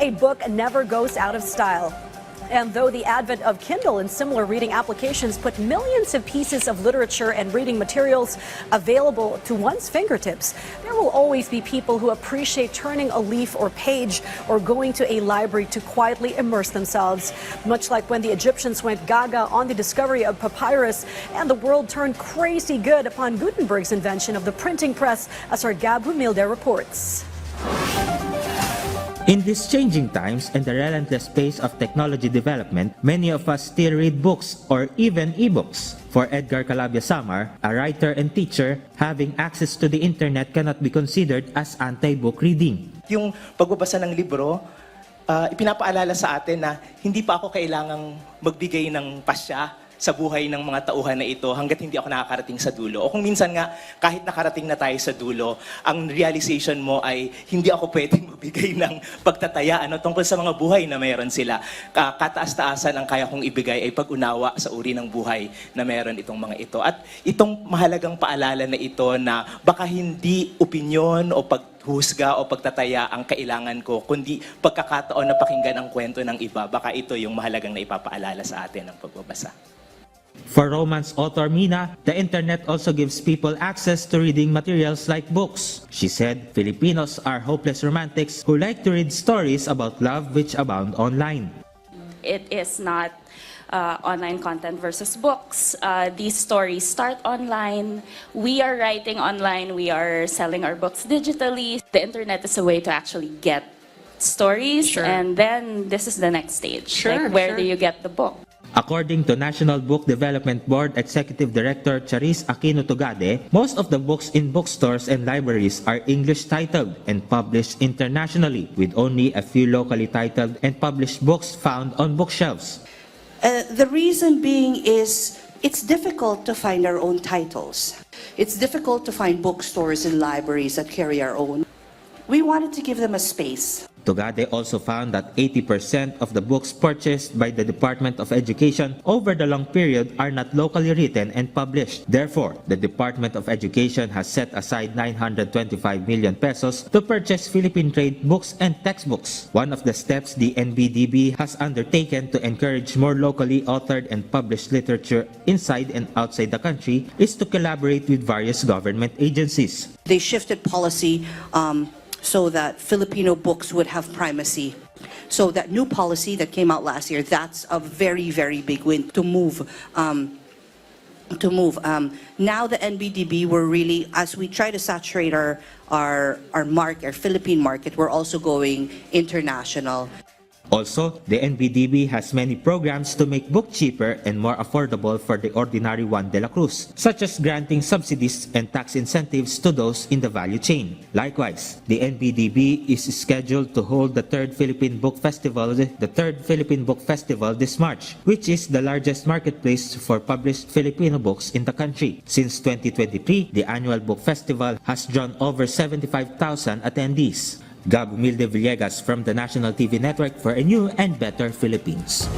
A book never goes out of style. And though the advent of Kindle and similar reading applications put millions of pieces of literature and reading materials available to one's fingertips, there will always be people who appreciate turning a leaf or page or going to a library to quietly immerse themselves. Much like when the Egyptians went gaga on the discovery of papyrus and the world turned crazy good upon Gutenberg's invention of the printing press, as our Gab Humilde reports. In these changing times and the relentless pace of technology development, many of us still read books or even e-books. For Edgar Calabia Samar, a writer and teacher, having access to the internet cannot be considered as anti-book reading. Yung pagbabasa ng libro, ipinapaalala sa atin na hindi pa ako kailangang magbigay ng pasya sa buhay ng mga tauhan na ito hanggat hindi ako nakakarating sa dulo. O kung minsan nga, kahit nakarating na tayo sa dulo, ang realization mo ay hindi ako pwedeng magbigay ng pagtataya tungkol sa mga buhay na mayroon sila. Kataas-taasan ang kaya kong ibigay ay pag-unawa sa uri ng buhay na mayroon itong mga ito. At itong mahalagang paalala na ito na baka hindi opinyon o paghusga o pagtataya ang kailangan ko, kundi pagkakataon na pakinggan ang kwento ng iba. Baka ito yung mahalagang na ipapaalala sa atin ng pagbabasa. For romance author Mina, the internet also gives people access to reading materials like books. She said, Filipinos are hopeless romantics who like to read stories about love which abound online. It is not online content versus books. These stories start online. We are writing online. We are selling our books digitally. The internet is a way to actually get stories. Sure. And then this is the next stage. Sure, like, where sure. do you get the book? According to National Book Development Board Executive Director Charis Aquino Tugade, most of the books in bookstores and libraries are English titled and published internationally, with only a few locally titled and published books found on bookshelves. The reason being is it's difficult to find our own titles. It's difficult to find bookstores and libraries that carry our own. We wanted to give them a space. Tugade also found that 80% of the books purchased by the Department of Education over the long period are not locally written and published. Therefore, the Department of Education has set aside 925 million pesos to purchase Philippine trade books and textbooks. One of the steps the NBDB has undertaken to encourage more locally authored and published literature inside and outside the country is to collaborate with various government agencies. They shifted policy so that Filipino books would have primacy. So that new policy that came out last year, that's a very, very big win to move. Now the NBDB, we're really, as we try to saturate our market, our Philippine market, we're also going international. Also, the NBDB has many programs to make book cheaper and more affordable for the ordinary Juan de la Cruz, such as granting subsidies and tax incentives to those in the value chain. Likewise, the NBDB is scheduled to hold the third Philippine Book Festival this March, which is the largest marketplace for published Filipino books in the country. Since 2023, the annual book festival has drawn over 75,000 attendees. Gab Humilde Villegas from the National TV Network for a new and better Philippines.